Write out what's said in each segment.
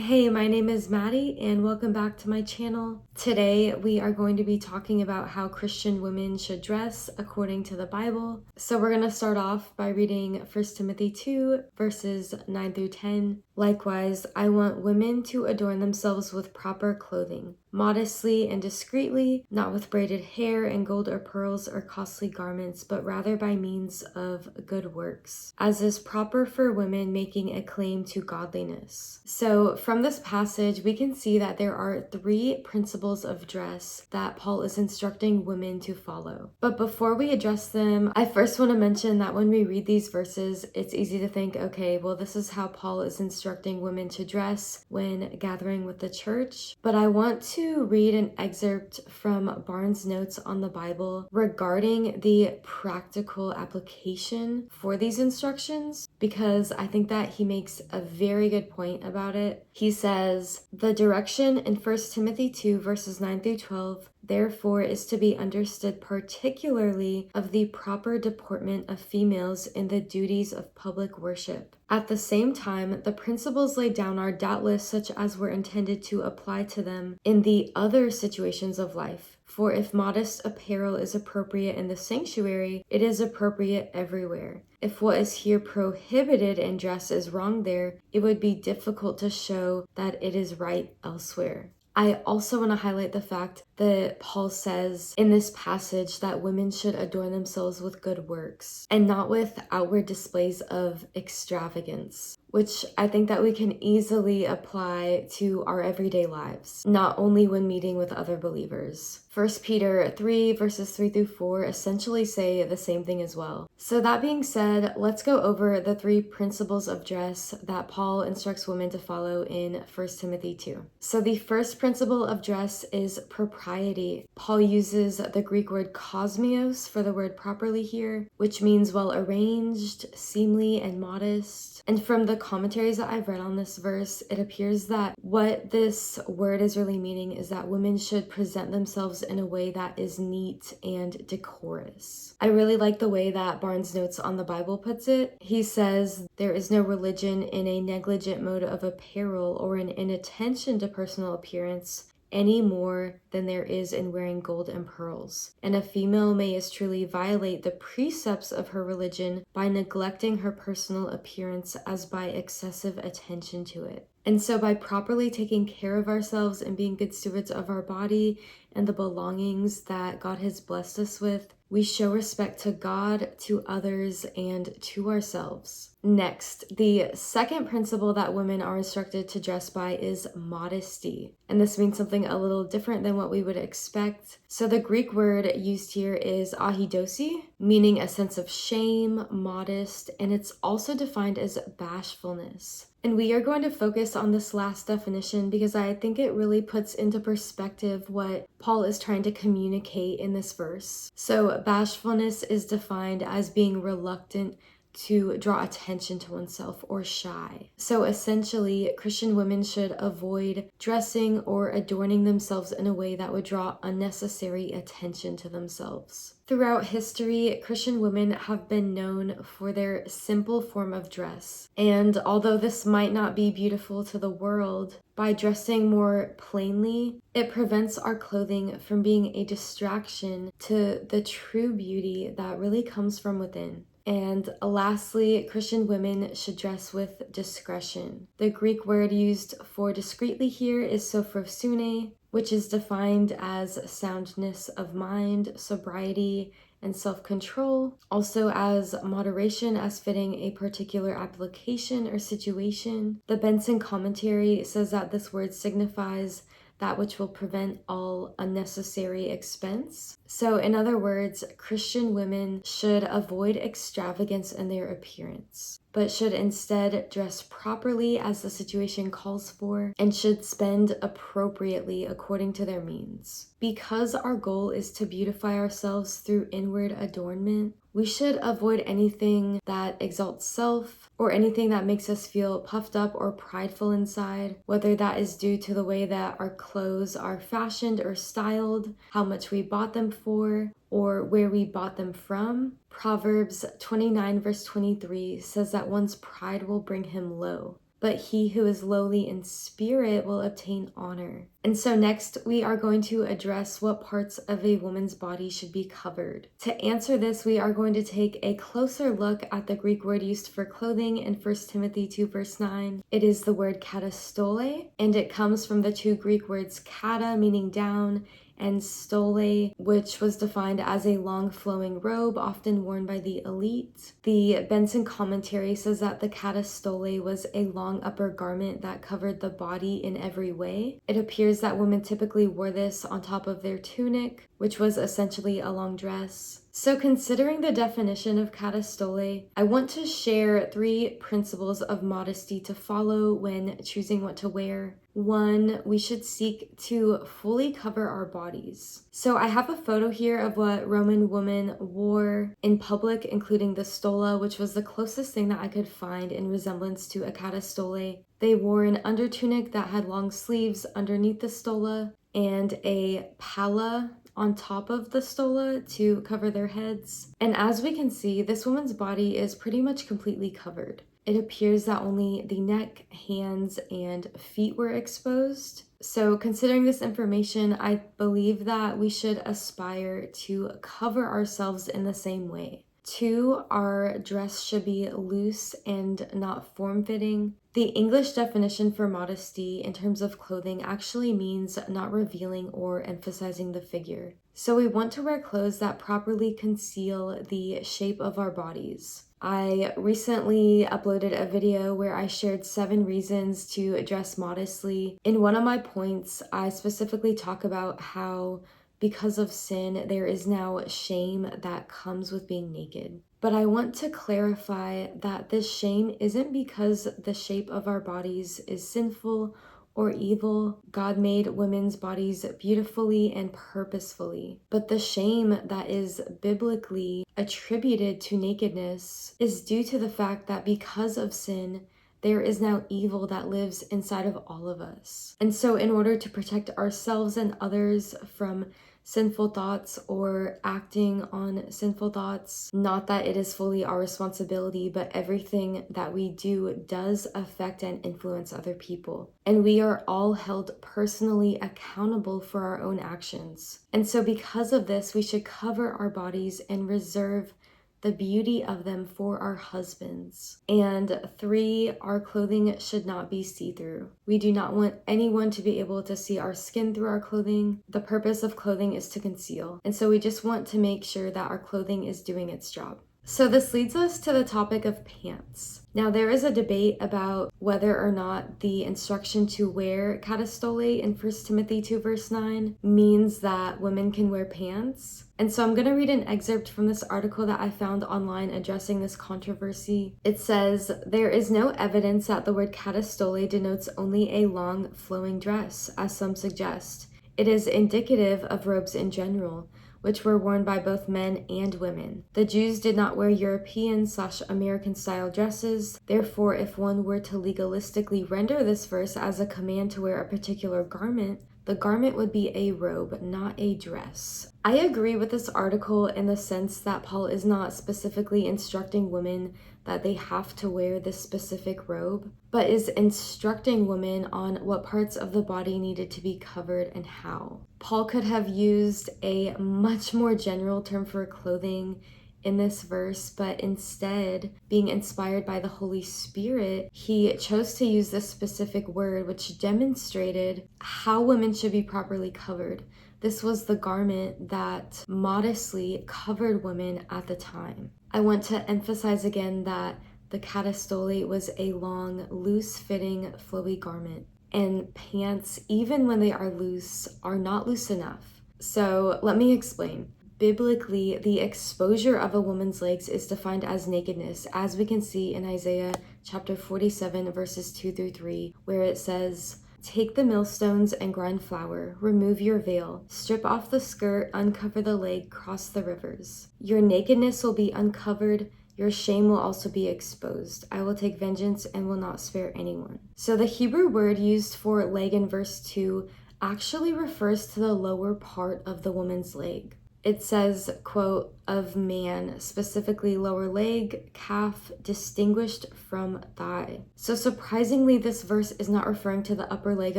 Hey, my name is Maddie and welcome back to my channel. Today we are going to be talking about how Christian women should dress according to the Bible. So we're going to start off by reading 1 Timothy 2 verses 9 through 10. Likewise, I want women to adorn themselves with proper clothing, modestly and discreetly, not with braided hair and gold or pearls or costly garments, but rather by means of good works, as is proper for women making a claim to godliness. So from this passage, we can see that there are three principles of dress that Paul is instructing women to follow. But before we address them, I first want to mention that when we read these verses, it's easy to think, okay, well, this is how Paul is instructing women to dress when gathering with the church. But I want to read an excerpt from Barnes' notes on the Bible regarding the practical application for these instructions, because I think that he makes a very good point about it. He says, the direction in 1 Timothy 2 verses 9 through 12 therefore is to be understood particularly of the proper deportment of females in the duties of public worship. At the same time, the principles laid down are doubtless such as were intended to apply to them in the other situations of life. For if modest apparel is appropriate in the sanctuary, it is appropriate everywhere. If what is here prohibited in dress is wrong there, it would be difficult to show that it is right elsewhere. I also want to highlight the fact that Paul says in this passage that women should adorn themselves with good works and not with outward displays of extravagance, which I think that we can easily apply to our everyday lives, not only when meeting with other believers. 1 Peter 3 verses 3 through 4 essentially say the same thing as well. So that being said, let's go over the three principles of dress that Paul instructs women to follow in 1 Timothy 2. So the first principle of dress is propriety. Paul uses the Greek word kosmios for the word properly here, which means well arranged, seemly, and modest. And from the commentaries that I've read on this verse, it appears that what this word is really meaning is that women should present themselves in a way that is neat and decorous. I really like the way that Barnes' notes on the Bible puts it. He says, there is no religion in a negligent mode of apparel or an inattention to personal appearance any more than there is in wearing gold and pearls. And a female may as truly violate the precepts of her religion by neglecting her personal appearance as by excessive attention to it. And so by properly taking care of ourselves and being good stewards of our body and the belongings that God has blessed us with, we show respect to God, to others, and to ourselves. Next, the second principle that women are instructed to dress by is modesty. And this means something a little different than what we would expect. So the Greek word used here is ahidosi, meaning a sense of shame, modest, and it's also defined as bashfulness. And we are going to focus on this last definition because I think it really puts into perspective what Paul is trying to communicate in this verse. So bashfulness is defined as being reluctant to draw attention to oneself or shy. So essentially, Christian women should avoid dressing or adorning themselves in a way that would draw unnecessary attention to themselves. Throughout history, Christian women have been known for their simple form of dress. And although this might not be beautiful to the world, by dressing more plainly, it prevents our clothing from being a distraction to the true beauty that really comes from within. And lastly, Christian women should dress with discretion. The Greek word used for discreetly here is sophrosune, which is defined as soundness of mind, sobriety, and self-control, also as moderation as fitting a particular application or situation. The Benson commentary says that this word signifies that which will prevent all unnecessary expense. So in other words, Christian women should avoid extravagance in their appearance, but should instead dress properly as the situation calls for and should spend appropriately according to their means. Because our goal is to beautify ourselves through inward adornment, we should avoid anything that exalts self or anything that makes us feel puffed up or prideful inside, whether that is due to the way that our clothes are fashioned or styled, how much we bought them for, or where we bought them from. Proverbs 29 verse 23 says that one's pride will bring him low. but he who is lowly in spirit will obtain honor. And so next we are going to address what parts of a woman's body should be covered. To answer this, we are going to take a closer look at the Greek word used for clothing in 1 Timothy 2 verse 9. It is the word katastole, and it comes from the two Greek words kata, meaning down, and stole, which was defined as a long flowing robe often worn by the elite. The Benson commentary says that the katastole was a long upper garment that covered the body in every way. It appears that women typically wore this on top of their tunic, which was essentially a long dress. So considering the definition of katastole, I want to share 3 principles of modesty to follow when choosing what to wear. 1, we should seek to fully cover our bodies. So I have a photo here of what Roman women wore in public, including the stola, which was the closest thing that I could find in resemblance to a katastole. They wore an undertunic that had long sleeves underneath the stola and a palla on top of the stola to cover their heads. And as we can see, this woman's body is pretty much completely covered. It appears that only the neck, hands, and feet were exposed. So considering this information, I believe that we should aspire to cover ourselves in the same way. 2, our dress should be loose and not form-fitting. The English definition for modesty in terms of clothing actually means not revealing or emphasizing the figure. So we want to wear clothes that properly conceal the shape of our bodies. I recently uploaded a video where I shared 7 reasons to dress modestly. In one of my points, I specifically talk about how because of sin, there is now shame that comes with being naked. But I want to clarify that this shame isn't because the shape of our bodies is sinful or evil. God made women's bodies beautifully and purposefully. But the shame that is biblically attributed to nakedness is due to the fact that because of sin, there is now evil that lives inside of all of us. And so in order to protect ourselves and others from sinful thoughts or acting on sinful thoughts, not that it is fully our responsibility, but everything that we do does affect and influence other people. And we are all held personally accountable for our own actions. And so because of this, we should cover our bodies and reserve the beauty of them for our husbands. And 3, our clothing should not be see-through. We do not want anyone to be able to see our skin through our clothing. The purpose of clothing is to conceal. And so we just want to make sure that our clothing is doing its job. So this leads us to the topic of pants. Now there is a debate about whether or not the instruction to wear katastole in 1 Timothy 2 verse 9 means that women can wear pants. And so I'm going to read an excerpt from this article that I found online addressing this controversy. It says, "There is no evidence that the word katastole denotes only a long flowing dress, as some suggest. It is indicative of robes in general, which were worn by both men and women. The Jews did not wear European/American style dresses. Therefore, if one were to legalistically render this verse as a command to wear a particular garment, the garment would be a robe, not a dress." I agree with this article in the sense that Paul is not specifically instructing women that they have to wear this specific robe, but is instructing women on what parts of the body needed to be covered and how. Paul could have used a much more general term for clothing in this verse, but instead, being inspired by the Holy Spirit, he chose to use this specific word, which demonstrated how women should be properly covered. This was the garment that modestly covered women at the time. I want to emphasize again that the katastole was a long, loose-fitting, flowy garment. And pants, even when they are loose, are not loose enough. So let me explain. Biblically, the exposure of a woman's legs is defined as nakedness, as we can see in Isaiah chapter 47, verses 2 through 3, where it says, "Take the millstones and grind flour, remove your veil, strip off the skirt, uncover the leg, cross the rivers. Your nakedness will be uncovered, your shame will also be exposed. I will take vengeance and will not spare anyone." So the Hebrew word used for leg in verse 2 actually refers to the lower part of the woman's leg. It says, quote, of man, specifically lower leg, calf, distinguished from thigh. So surprisingly, this verse is not referring to the upper leg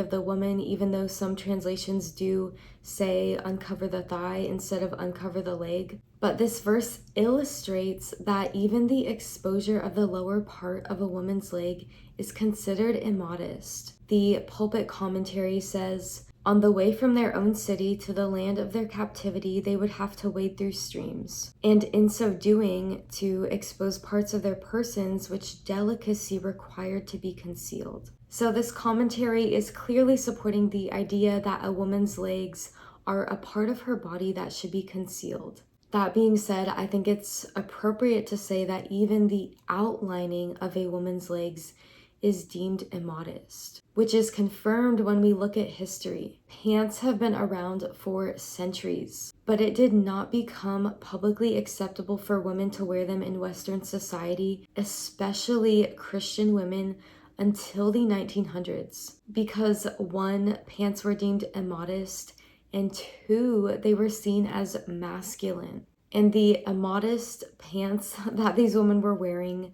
of the woman, even though some translations do say uncover the thigh instead of uncover the leg. But this verse illustrates that even the exposure of the lower part of a woman's leg is considered immodest. The pulpit commentary says, on the way from their own city to the land of their captivity, they would have to wade through streams, and in so doing, to expose parts of their persons which delicacy required to be concealed. So this commentary is clearly supporting the idea that a woman's legs are a part of her body that should be concealed. That being said, I think it's appropriate to say that even the outlining of a woman's legs is deemed immodest, which is confirmed when we look at history. Pants have been around for centuries, but it did not become publicly acceptable for women to wear them in Western society, especially Christian women, until the 1900s, because one, pants were deemed immodest, and two, they were seen as masculine. And the immodest pants that these women were wearing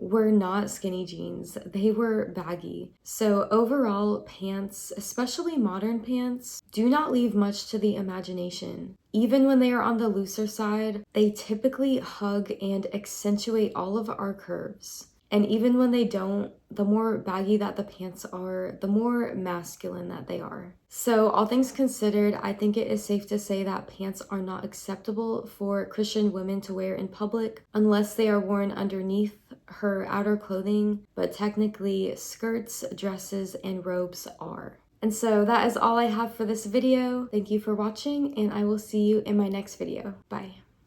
were not skinny jeans, they were baggy. So overall, pants, especially modern pants, do not leave much to the imagination. Even when they are on the looser side, they typically hug and accentuate all of our curves. And even when they don't, the more baggy that the pants are, the more masculine that they are. So all things considered, I think it is safe to say that pants are not acceptable for Christian women to wear in public unless they are worn underneath her outer clothing, but technically skirts, dresses, and robes are. And so that is all I have for this video. Thank you for watching, and I will see you in my next video. Bye.